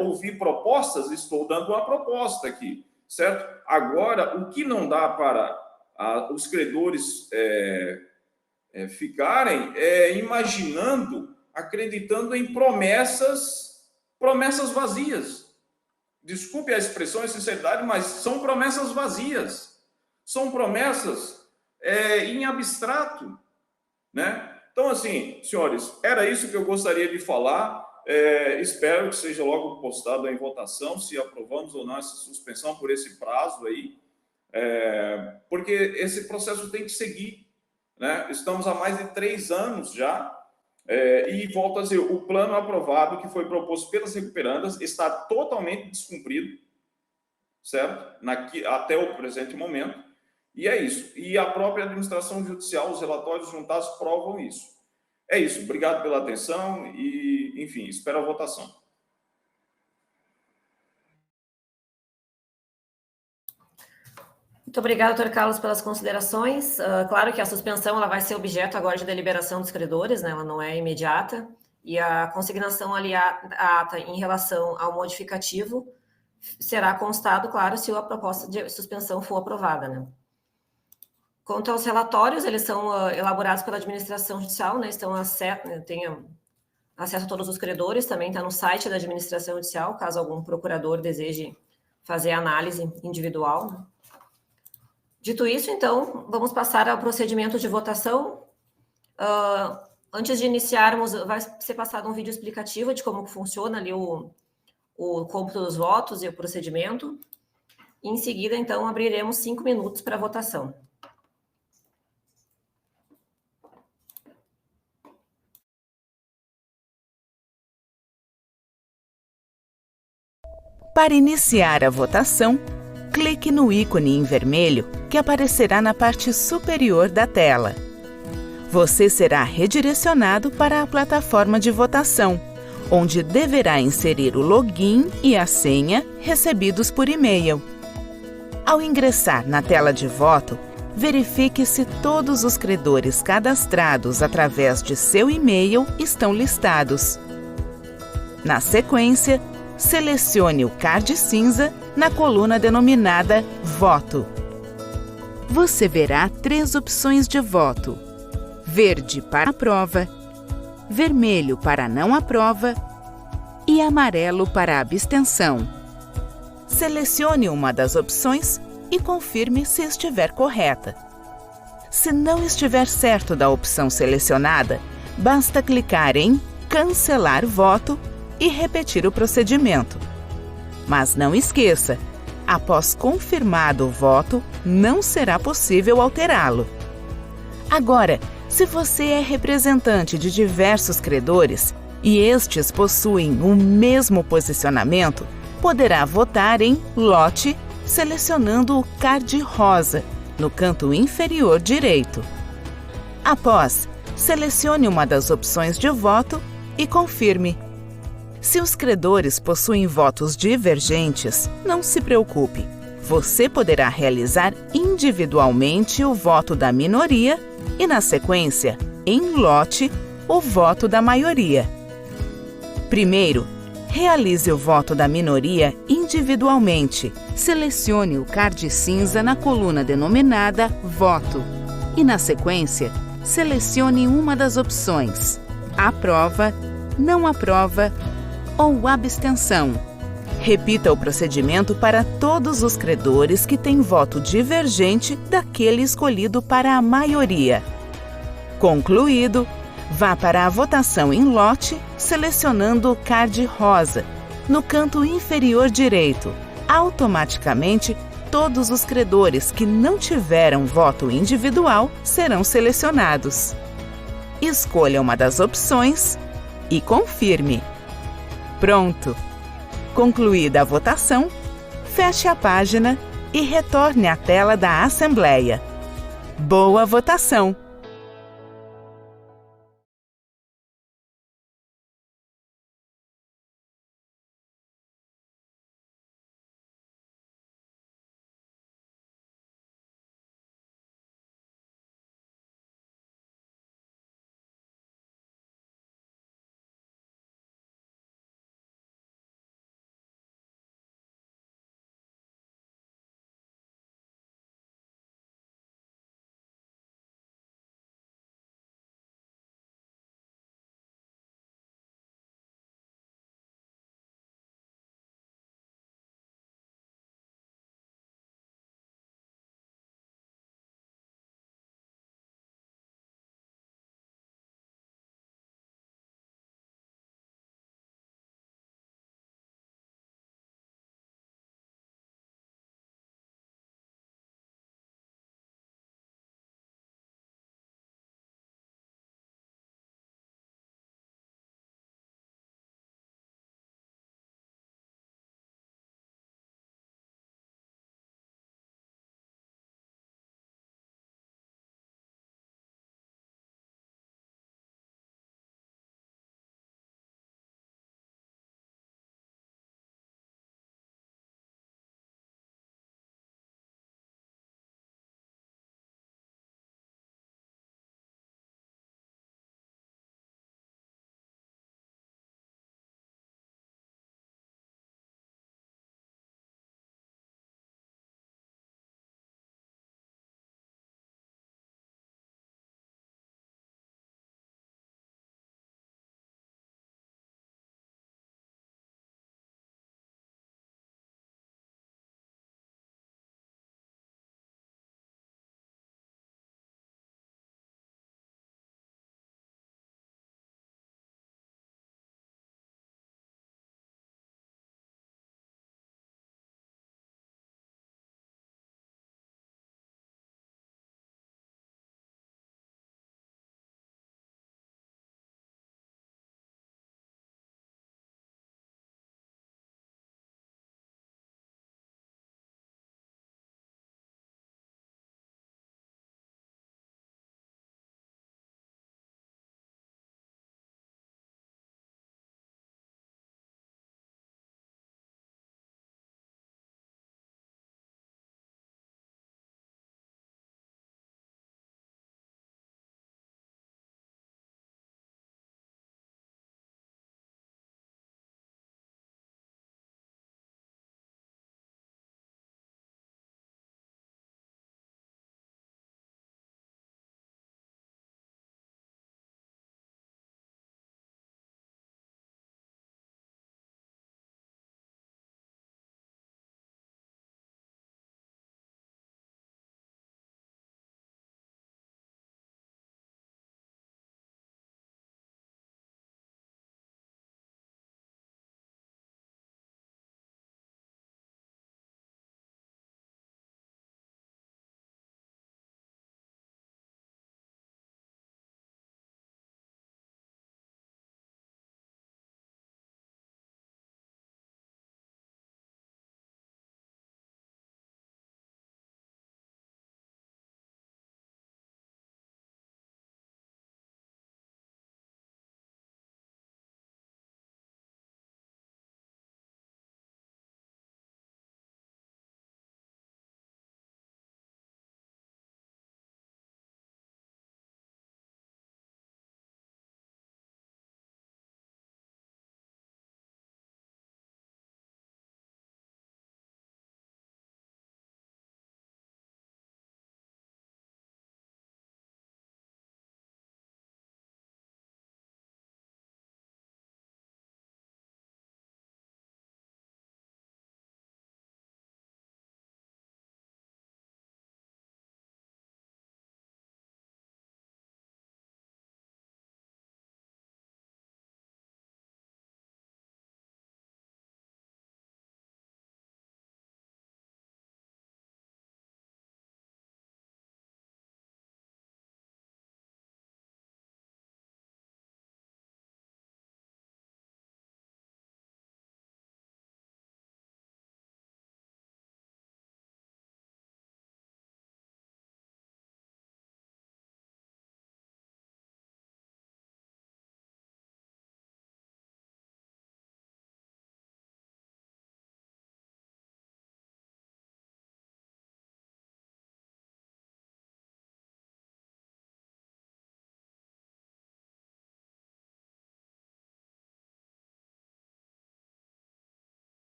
ouvir propostas? Estou dando uma proposta aqui, certo? Agora, o que não dá para os credores ficarem imaginando, acreditando em promessas vazias. Desculpe a expressão e sinceridade, mas são promessas vazias. São promessas em abstrato, né? Então, assim, senhores, era isso que eu gostaria de falar. Espero que seja logo postado em votação, se aprovamos ou não essa suspensão por esse prazo aí, porque esse processo tem que seguir, né? Estamos há mais de 3 anos já. E volto a dizer, o plano aprovado que foi proposto pelas recuperandas está totalmente descumprido, certo? Até o presente momento, e é isso. E a própria administração judicial, os relatórios juntados provam isso. É isso, obrigado pela atenção e, enfim, espero a votação. Muito obrigada, doutor Carlos, pelas considerações. Claro que a suspensão ela vai ser objeto agora de deliberação dos credores, né? Ela não é imediata, e a consignação ali à ata em relação ao modificativo será constado, claro, se a proposta de suspensão for aprovada, né? Quanto aos relatórios, eles são elaborados pela administração judicial, né? Tem acesso a todos os credores, também está no site da administração judicial, caso algum procurador deseje fazer análise individual, né? Dito isso, então, vamos passar ao procedimento de votação. Antes de iniciarmos, vai ser passado um vídeo explicativo de como funciona ali o cômputo dos votos e o procedimento. E, em seguida, então, abriremos 5 minutos para a votação. Para iniciar a votação, clique no ícone em vermelho que aparecerá na parte superior da tela. Você será redirecionado para a plataforma de votação, onde deverá inserir o login e a senha recebidos por e-mail. Ao ingressar na tela de voto, verifique se todos os credores cadastrados através de seu e-mail estão listados. Na sequência, selecione o card cinza na coluna denominada Voto. Você verá 3 opções de voto: verde para aprova, vermelho para não aprova e amarelo para abstenção. Selecione uma das opções e confirme se estiver correta. Se não estiver certo da opção selecionada, basta clicar em Cancelar voto e repetir o procedimento. Mas não esqueça, após confirmado o voto, não será possível alterá-lo. Agora, se você é representante de diversos credores e estes possuem o mesmo posicionamento, poderá votar em lote, selecionando o card rosa no canto inferior direito. Após, selecione uma das opções de voto e confirme. Se os credores possuem votos divergentes, não se preocupe. Você poderá realizar individualmente o voto da minoria e, na sequência, em lote, o voto da maioria. Primeiro, realize o voto da minoria individualmente. Selecione o card cinza na coluna denominada Voto e, na sequência, selecione uma das opções: aprova, não aprova ou abstenção. Repita o procedimento para todos os credores que têm voto divergente daquele escolhido para a maioria. Concluído, vá para a votação em lote, selecionando o card rosa no canto inferior direito. Automaticamente, todos os credores que não tiveram voto individual serão selecionados. Escolha uma das opções e confirme. Pronto! Concluída a votação, feche a página e retorne à tela da Assembleia. Boa votação!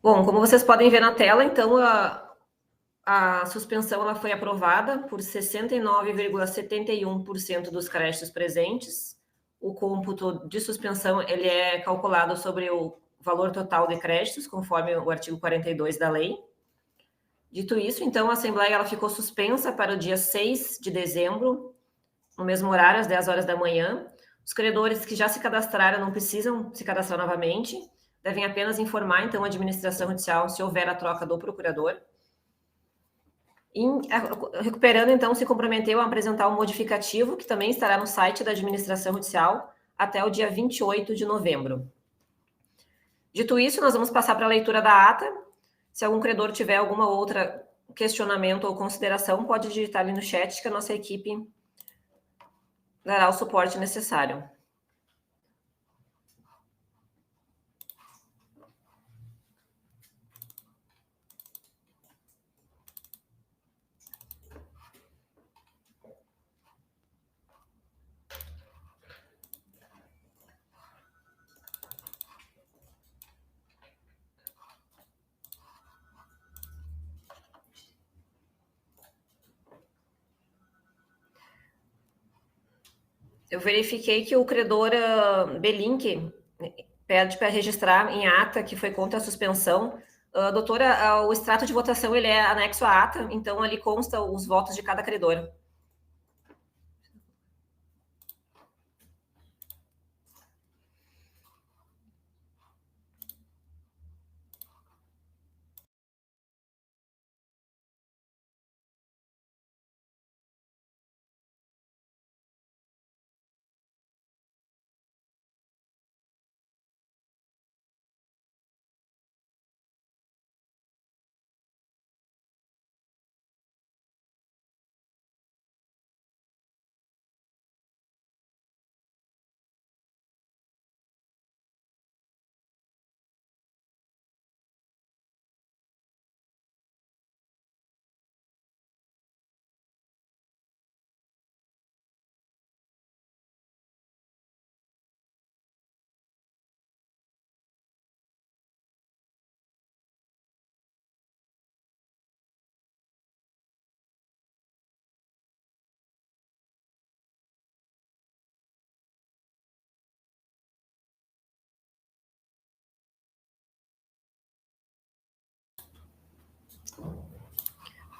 Bom, como vocês podem ver na tela, então, a suspensão ela foi aprovada por 69,71% dos créditos presentes. O cômputo de suspensão ele é calculado sobre o valor total de créditos, conforme o artigo 42 da lei. Dito isso, então, a Assembleia ela ficou suspensa para o dia 6 de dezembro, no mesmo horário, às 10 horas da manhã. Os credores que já se cadastraram não precisam se cadastrar novamente, devem apenas informar, então, a administração judicial se houver a troca do procurador. Recuperando, então, se comprometeu a apresentar um modificativo, que também estará no site da administração judicial, até o dia 28 de novembro. Dito isso, nós vamos passar para a leitura da ata. Se algum credor tiver alguma outra questionamento ou consideração, pode digitar ali no chat, que a nossa equipe dará o suporte necessário. Eu verifiquei que o credor Belink pede para registrar em ata que foi contra a suspensão. Doutora, o extrato de votação ele é anexo à ata, então ali consta os votos de cada credor.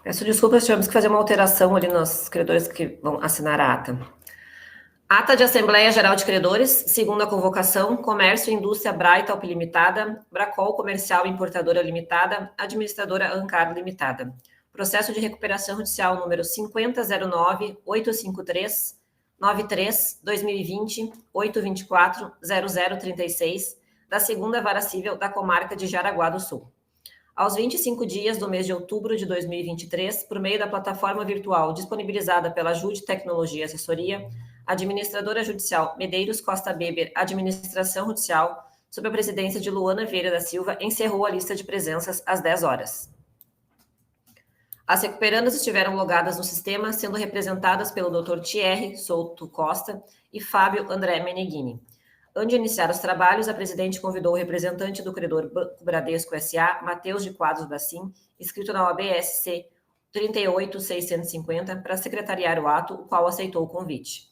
Peço desculpas, tivemos que fazer uma alteração ali nos credores que vão assinar a ata. Ata de Assembleia Geral de Credores, segunda convocação, Comércio e Indústria Braitalp Limitada, Bracol Comercial Importadora Limitada, Administradora Ancar Limitada. Processo de recuperação judicial número 5009-853-93-2020-824-0036, da segunda Vara Civil da Comarca de Jaraguá do Sul. Aos 25 dias do mês de outubro de 2023, por meio da plataforma virtual disponibilizada pela Jude Tecnologia e Assessoria, a administradora judicial Medeiros Costa Beber, Administração Judicial, sob a presidência de Luana Vieira da Silva, encerrou a lista de presenças às 10 horas. As recuperandas estiveram logadas no sistema, sendo representadas pelo Dr. Thierry Souto Costa e Fábio André Meneghini. Antes de iniciar os trabalhos, a presidente convidou o representante do credor Banco Bradesco S.A., Matheus de Quadros Bacim, inscrito na OAB SC 38650, para secretariar o ato, o qual aceitou o convite.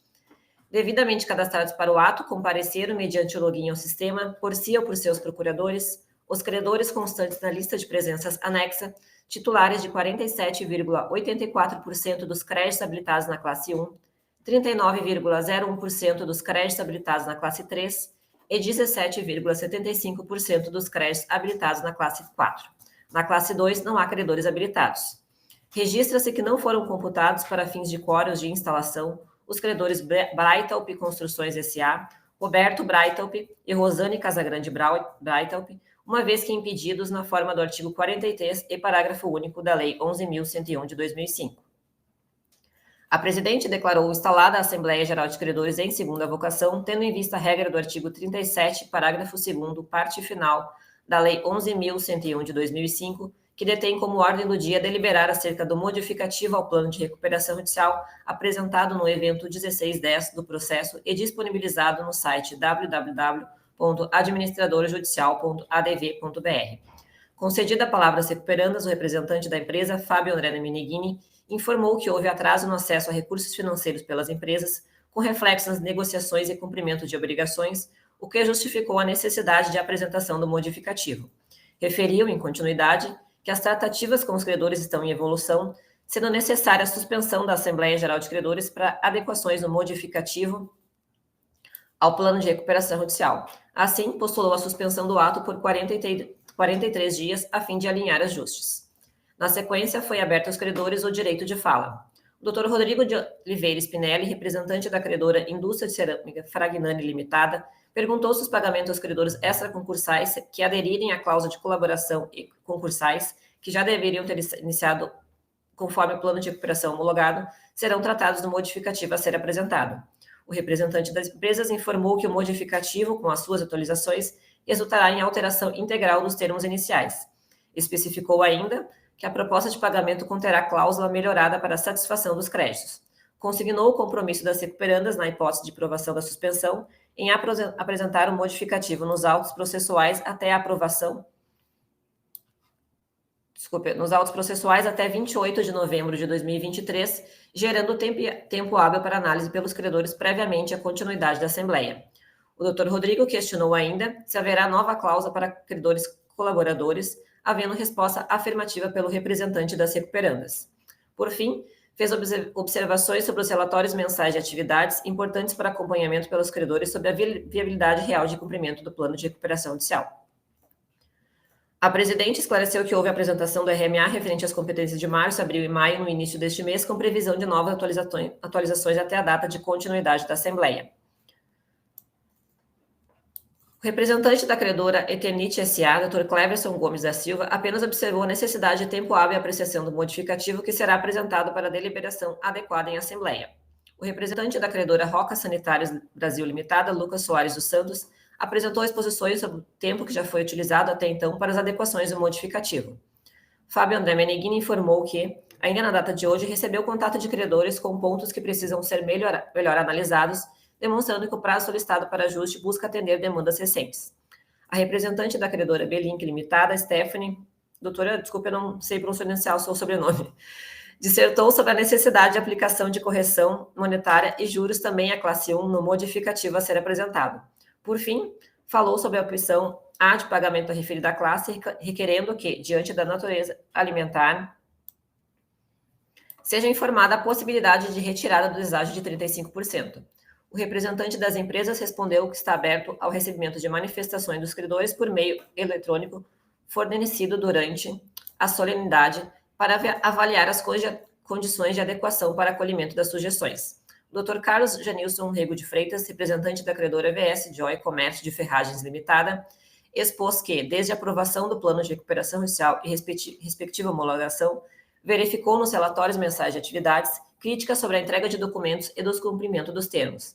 Devidamente cadastrados para o ato, compareceram, mediante o login ao sistema, por si ou por seus procuradores, os credores constantes na lista de presenças anexa, titulares de 47,84% dos créditos habilitados na classe 1, 39,01% dos créditos habilitados na classe 3 e 17,75% dos créditos habilitados na classe 4. Na classe 2, não há credores habilitados. Registra-se que não foram computados para fins de quórum de instalação os credores Braitalp Construções S.A., Roberto Braitalp e Rosane Casagrande Braitalp, uma vez que impedidos na forma do artigo 43 e parágrafo único da Lei 11.101 de 2005. A presidente declarou instalada a Assembleia Geral de Credores em segunda vocação, tendo em vista a regra do artigo 37, parágrafo 2º, parte final da Lei 11.101 de 2005, que detém como ordem do dia deliberar acerca do modificativo ao plano de recuperação judicial apresentado no evento 1610 do processo e disponibilizado no site www.administradorajudicial.adv.br. Concedida a palavra às recuperandas, o representante da empresa, Fábio André Meneghini, informou que houve atraso no acesso a recursos financeiros pelas empresas, com reflexo nas negociações e cumprimento de obrigações, o que justificou a necessidade de apresentação do modificativo. Referiu, em continuidade, que as tratativas com os credores estão em evolução, sendo necessária a suspensão da Assembleia Geral de Credores para adequações no modificativo ao plano de recuperação judicial. Assim, postulou a suspensão do ato por 43 dias, a fim de alinhar ajustes. Na sequência, foi aberto aos credores o direito de fala. O Dr. Rodrigo de Oliveira Spinelli, representante da credora Indústria de Cerâmica Fragnani Limitada, perguntou se os pagamentos aos credores extraconcursais que aderirem à cláusula de colaboração e concursais, que já deveriam ter iniciado conforme o plano de recuperação homologado, serão tratados no modificativo a ser apresentado. O representante das empresas informou que o modificativo, com as suas atualizações, resultará em alteração integral dos termos iniciais. Especificou ainda que a proposta de pagamento conterá cláusula melhorada para a satisfação dos créditos. Consignou o compromisso das recuperandas, na hipótese de aprovação da suspensão, em apresentar o modificativo nos autos processuais até a aprovação. Nos autos processuais até 28 de novembro de 2023, gerando tempo hábil para análise pelos credores previamente à continuidade da Assembleia. O Dr. Rodrigo questionou ainda se haverá nova cláusula para credores colaboradores, havendo resposta afirmativa pelo representante das recuperandas. Por fim, fez observações sobre os relatórios mensais de atividades importantes para acompanhamento pelos credores sobre a viabilidade real de cumprimento do plano de recuperação judicial. A presidente esclareceu que houve a apresentação do RMA referente às competências de março, abril e maio no início deste mês, com previsão de novas atualizações até a data de continuidade da Assembleia. O representante da credora Eternit S.A., Dr. Cleverson Gomes da Silva, apenas observou a necessidade de tempo hábil e apreciação do modificativo que será apresentado para deliberação adequada em Assembleia. O representante da credora Roca Sanitários Brasil Limitada, Lucas Soares dos Santos, apresentou exposições sobre o tempo que já foi utilizado até então para as adequações do modificativo. Fábio André Meneghini informou que, ainda na data de hoje, recebeu contato de credores com pontos que precisam ser melhor analisados, demonstrando que o prazo solicitado para ajuste busca atender demandas recentes. A representante da credora Belink Limitada, Stephanie, doutora, desculpa, eu não sei pronunciar o seu sobrenome, dissertou sobre a necessidade de aplicação de correção monetária e juros também à classe 1 no modificativo a ser apresentado. Por fim, falou sobre a opção A de pagamento da referida classe, requerendo que, diante da natureza alimentar, seja informada a possibilidade de retirada do deságio de 35%. O representante das empresas respondeu que está aberto ao recebimento de manifestações dos credores por meio eletrônico fornecido durante a solenidade para avaliar as condições de adequação para acolhimento das sugestões. O Dr. Carlos Janilson Rego de Freitas, representante da credora EVS Joy Comércio de Ferragens Limitada, expôs que, desde a aprovação do plano de recuperação judicial e respectiva homologação, verificou nos relatórios mensais de atividades críticas sobre a entrega de documentos e descumprimento dos termos.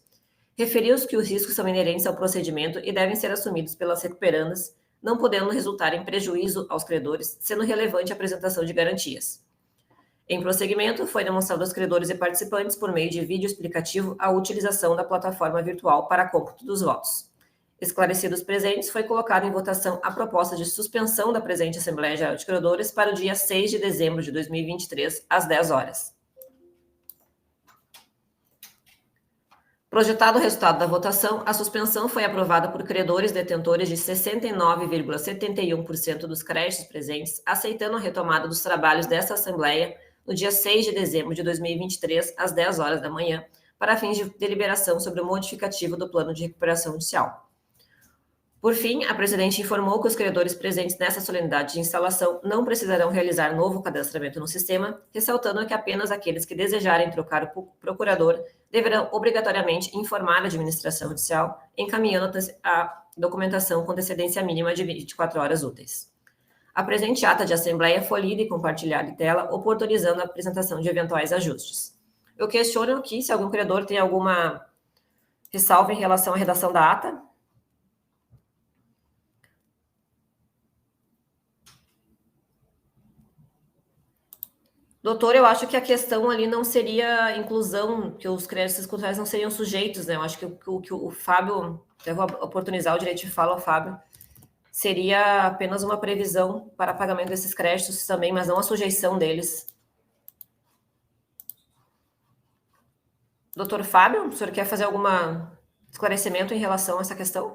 Referiu-se que os riscos são inerentes ao procedimento e devem ser assumidos pelas recuperandas, não podendo resultar em prejuízo aos credores, sendo relevante a apresentação de garantias. Em prosseguimento, foi demonstrado aos credores e participantes, por meio de vídeo explicativo, a utilização da plataforma virtual para cômputo dos votos. Esclarecidos os presentes, foi colocada em votação a proposta de suspensão da presente Assembleia Geral de Credores para o dia 6 de dezembro de 2023, às 10 horas. Projetado o resultado da votação, a suspensão foi aprovada por credores detentores de 69,71% dos créditos presentes, aceitando a retomada dos trabalhos desta Assembleia no dia 6 de dezembro de 2023, às 10 horas da manhã, para fins de deliberação sobre o modificativo do plano de recuperação judicial. Por fim, a presidente informou que os credores presentes nessa solenidade de instalação não precisarão realizar novo cadastramento no sistema, ressaltando que apenas aqueles que desejarem trocar o procurador deverão obrigatoriamente informar a administração judicial, encaminhando a documentação com antecedência mínima de 24 horas úteis. A presente ata de assembleia foi lida e compartilhada em tela, oportunizando a apresentação de eventuais ajustes. Eu questiono aqui se algum credor tem alguma ressalva em relação à redação da ata. Doutor, eu acho que a questão ali não seria inclusão, que os créditos culturais não seriam sujeitos, né? Eu acho que o Fábio, até vou oportunizar o direito de fala ao Fábio, seria apenas uma previsão para pagamento desses créditos também, mas não a sujeição deles. Doutor Fábio, o senhor quer fazer algum esclarecimento em relação a essa questão?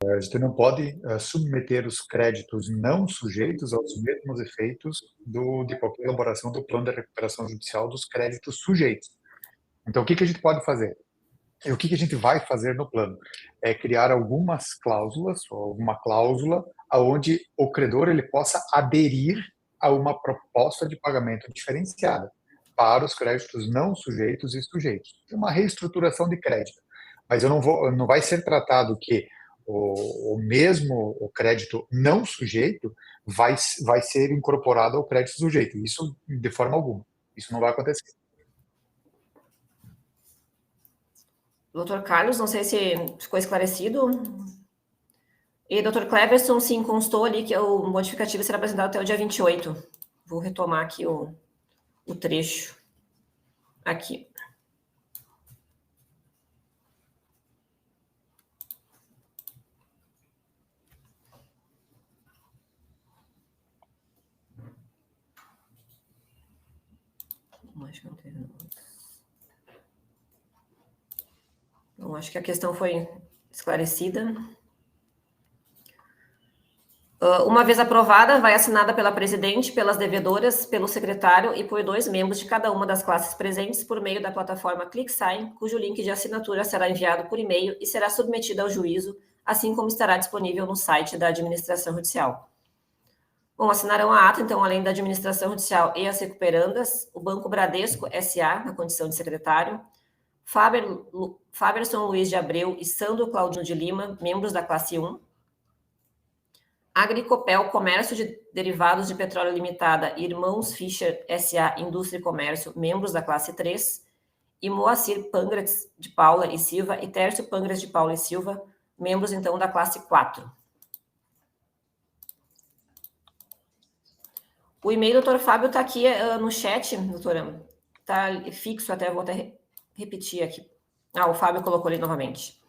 A gente não pode submeter os créditos não sujeitos aos mesmos efeitos de qualquer elaboração do plano de recuperação judicial dos créditos sujeitos. Então, o que a gente pode fazer? E o que a gente vai fazer no plano? É criar algumas cláusulas, ou alguma cláusula, onde o credor ele possa aderir a uma proposta de pagamento diferenciada para os créditos não sujeitos e sujeitos. Uma reestruturação de crédito. Mas não vai ser tratado que o crédito não sujeito vai ser incorporado ao crédito sujeito. Isso de forma alguma. Isso não vai acontecer. Doutor Carlos, não sei se ficou esclarecido. E doutor Cleverson, sim, constou ali que o modificativo será apresentado até o dia 28. Vou retomar aqui o trecho. Aqui. Bom, acho que a questão foi esclarecida. Uma vez aprovada, vai assinada pela presidente, pelas devedoras, pelo secretário e por 2 membros de cada uma das classes presentes por meio da plataforma ClickSign, cujo link de assinatura será enviado por e-mail e será submetido ao juízo, assim como estará disponível no site da Administração Judicial. Bom, assinarão a ata, então, além da Administração Judicial e as recuperandas, o Banco Bradesco S.A., na condição de secretário, Faberson Luiz de Abreu e Sandro Claudino de Lima, membros da classe 1, Agricopel Comércio de Derivados de Petróleo Limitada, Irmãos Fischer S.A. Indústria e Comércio, membros da classe 3, e Moacir Pangras de Paula e Silva e Tércio Pangras de Paula e Silva, membros, então, da classe 4. O e-mail do doutor Fábio está aqui no chat, doutora. Está fixo, até vou até repetir aqui. O Fábio colocou ali novamente.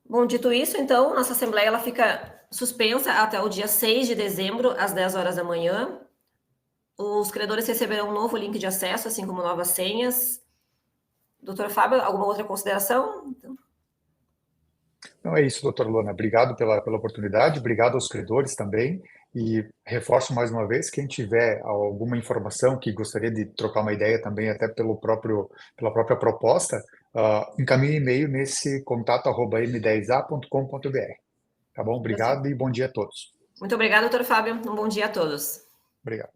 Bom, dito isso, então, nossa assembleia ela fica suspensa até o dia 6 de dezembro, às 10 horas da manhã. Os credores receberão um novo link de acesso, assim como novas senhas. Doutor Fábio, alguma outra consideração? Não, é isso, doutora Luana. Obrigado pela oportunidade, obrigado aos credores também. E reforço mais uma vez, quem tiver alguma informação que gostaria de trocar uma ideia também, até pela própria proposta, encaminhe e-mail nesse contato@m10a.com.br. Tá bom? Obrigado e bom dia a todos. Muito obrigado, doutor Fábio. Um bom dia a todos. Obrigado.